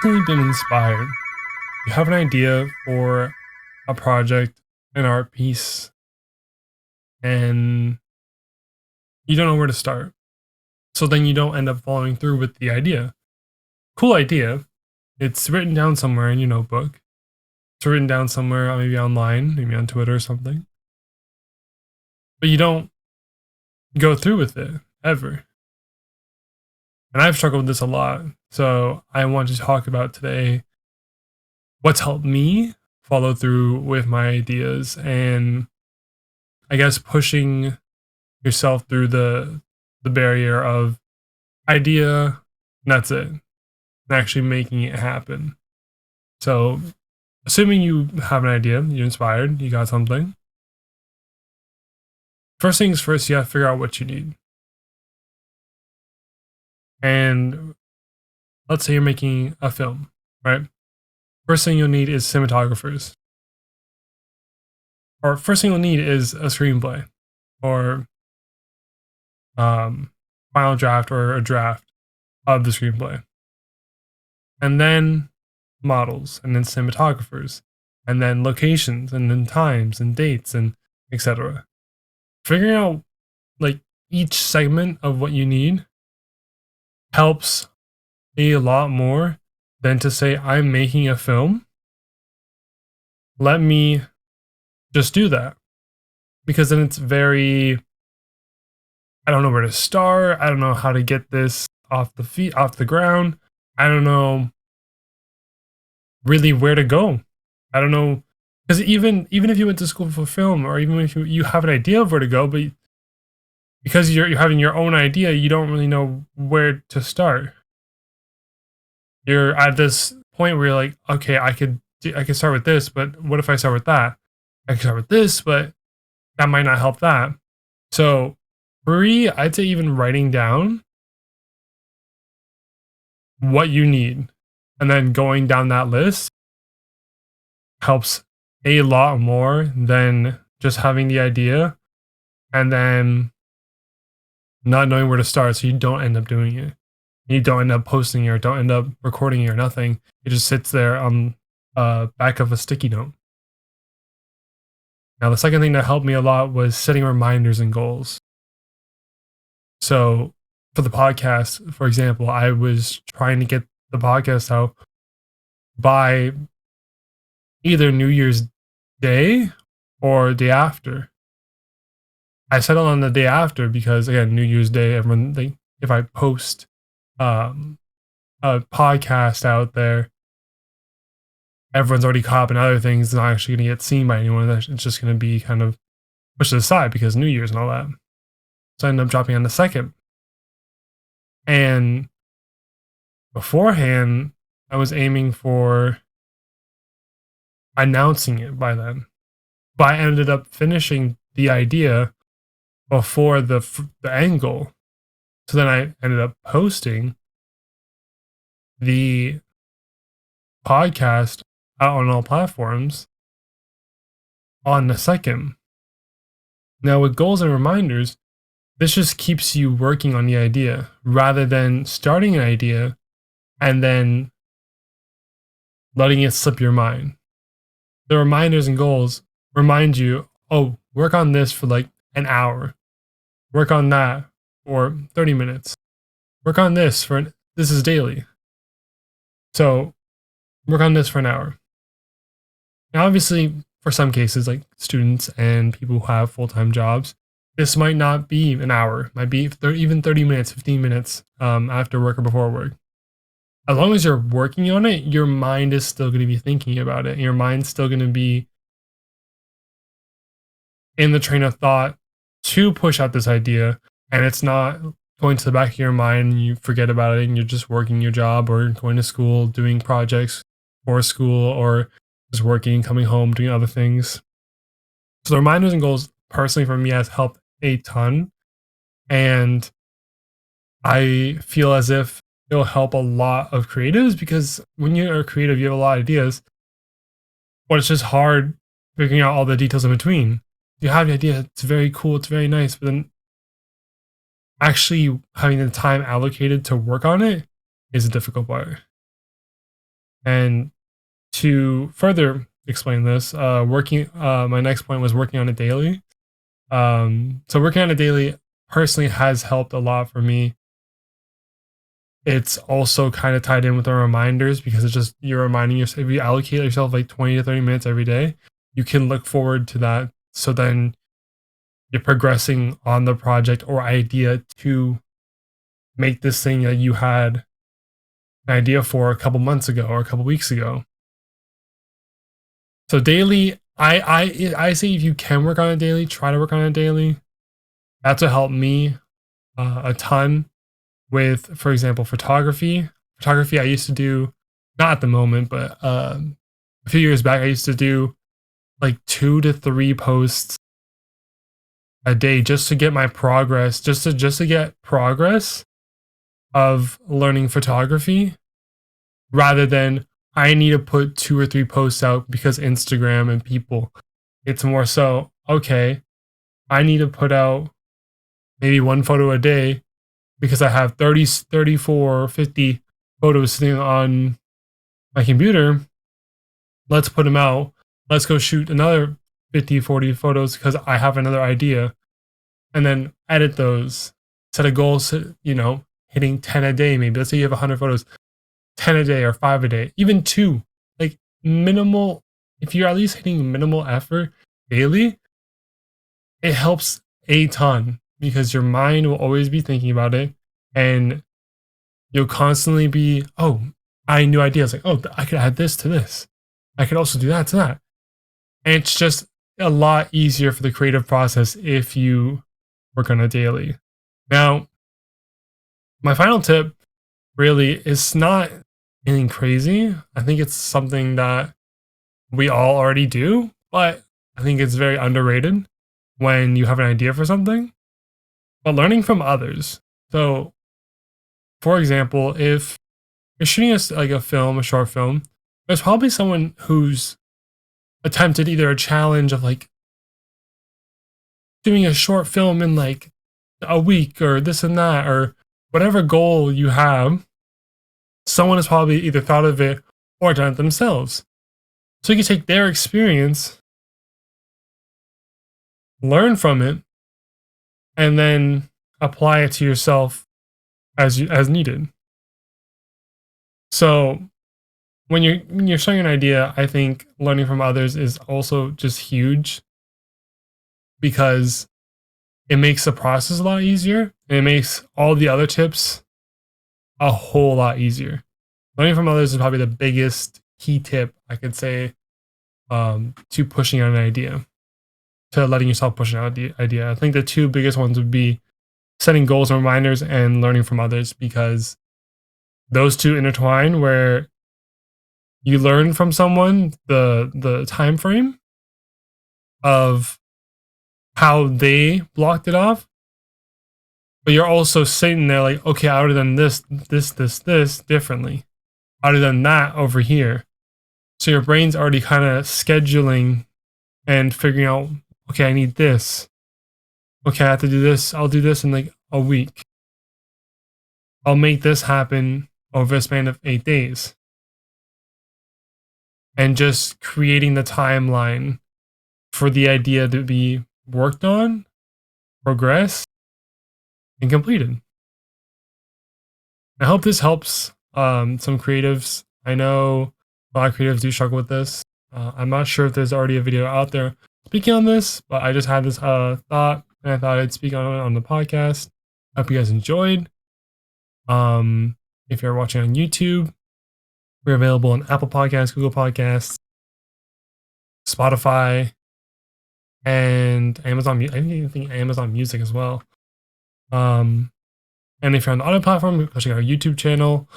Recently been inspired. You have an idea for a project, an art piece, and you don't know where to start. So then you don't end up following through with the idea. Cool idea. It's written down somewhere in your notebook. It's written down somewhere, maybe online, maybe on Twitter or something. But you don't go through with it ever. And I've struggled with this a lot. So I want to talk about today what's helped me follow through with my ideas and I guess pushing yourself through the barrier of idea, and that's it. And actually making it happen. So assuming you have an idea, you're inspired, you got something. First things first, you have to figure out what you need. And let's say you're making a film, right? First thing you'll need is cinematographers. Or first thing you'll need is a screenplay or final draft or a draft of the screenplay. And then models, and then cinematographers, and then locations, and then times and dates, and etc. Figuring out like each segment of what you need helps a lot more than to say, I'm making a film. Let me just do that. Because then it's very, I don't know where to start. I don't know how to get this off the ground. I don't know really where to go. I don't know, because even if you went to school for film, or even if you have an idea of where to go, but because you're having your own idea, you don't really know where to start. You're at this point where you're like, okay, I could start with this, but what if I start with that? I can start with this, but that might not help that. So I'd say even writing down what you need and then going down that list helps a lot more than just having the idea and then not knowing where to start, so you don't end up doing it. You don't end up posting it or don't end up recording it or nothing. It just sits there on back of a sticky note. Now, the second thing that helped me a lot was setting reminders and goals. So for the podcast, for example, I was trying to get the podcast out by either New Year's Day or day after. I settled on the day after because, again, New Year's Day, if I post a podcast out there, everyone's already caught up in other things. It's not actually going to get seen by anyone. It's just going to be kind of pushed aside because New Year's and all that. So I ended up dropping on the 2nd. And beforehand, I was aiming for announcing it by then. But I ended up finishing the idea before the end goal. So then I ended up posting the podcast out on all platforms on the 2nd. Now, with goals and reminders, this just keeps you working on the idea rather than starting an idea and then letting it slip your mind. The reminders and goals remind you, oh, work on this for like an hour. Work on that for 30 minutes. Work on this this is daily. So work on this for an hour. Now, obviously, for some cases, like students and people who have full-time jobs, this might not be an hour. It might be even 30 minutes, 15 minutes after work or before work. As long as you're working on it, your mind is still going to be thinking about it. Your mind's still going to be in the train of thought to push out this idea, and it's not going to the back of your mind and you forget about it and you're just working your job or going to school, doing projects for school, or just working, coming home, doing other things. So the reminders and goals, personally for me, has helped a ton. And I feel as if it'll help a lot of creatives, because when you're a creative, you have a lot of ideas, but it's just hard figuring out all the details in between. You have the idea, it's very cool, it's very nice, but then actually having the time allocated to work on it is a difficult part. And to further explain this, my next point was working on it daily. So working on it daily personally has helped a lot for me. It's also kind of tied in with the reminders because it's just you're reminding yourself. If you allocate yourself like 20 to 30 minutes every day, you can look forward to that. So then you're progressing on the project or idea to make this thing that you had an idea for a couple months ago or a couple weeks ago. So daily, I say if you can work on it daily, try to work on it daily. That's what helped me a ton with, for example, photography. Photography I used to do, not at the moment, but a few years back, I used to do like 2 to 3 posts a day just to get my progress, just to get progress of learning photography, rather than I need to put 2 or 3 posts out because Instagram and people. It's more so, okay, I need to put out maybe 1 photo a day because I have 30, 34, 50 photos sitting on my computer. Let's put them out. Let's go shoot another 50, 40 photos because I have another idea. And then edit those. Set a goal, hitting 10 a day maybe. Let's say you have 100 photos, 10 a day or 5 a day, even 2. Like minimal, if you're at least hitting minimal effort daily, it helps a ton because your mind will always be thinking about it and you'll constantly be, oh, I had new ideas. Like, oh, I could add this to this. I could also do that to that. And it's just a lot easier for the creative process if you work on it daily. Now, my final tip really is not anything crazy. I think it's something that we all already do, but I think it's very underrated when you have an idea for something. But learning from others. So, for example, if you're shooting a short film, there's probably someone who's attempted either a challenge of like doing a short film in like a week or this and that, or whatever goal you have. Someone has probably either thought of it or done it themselves. So you can take their experience, learn from it, and then apply it to yourself as needed. So when you're showing an idea, I think learning from others is also just huge because it makes the process a lot easier and it makes all the other tips a whole lot easier. Learning from others is probably the biggest key tip I could say to pushing out an idea, to letting yourself push out the idea. I think the 2 biggest ones would be setting goals and reminders and learning from others, because those 2 intertwine where you learn from someone the time frame of how they blocked it off, but you're also sitting there like, okay, I would have done this differently. I would have done that over here. So your brain's already kind of scheduling and figuring out, okay, I need this. Okay, I have to do this. I'll do this in like a week. I'll make this happen over a span of 8 days. And just creating the timeline for the idea to be worked on, progressed, and completed. I hope this helps some creatives. I know a lot of creatives do struggle with this. I'm not sure if there's already a video out there speaking on this, but I just had this thought, and I thought I'd speak on it on the podcast. Hope you guys enjoyed. If you're watching on YouTube, we're available on Apple Podcasts, Google Podcasts, Spotify, and Amazon. I even think Amazon Music as well. And if you're on the audio platform, check out our YouTube channel.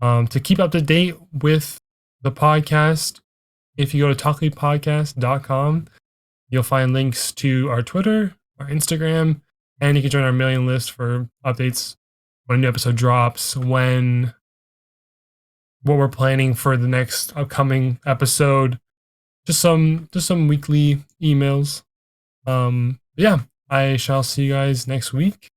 To keep up to date with the podcast, if you go to talkleadpodcast.com, you'll find links to our Twitter, our Instagram, and you can join our mailing list for updates when a new episode drops, what we're planning for the next upcoming episode, just some weekly emails. Yeah, I shall see you guys next week.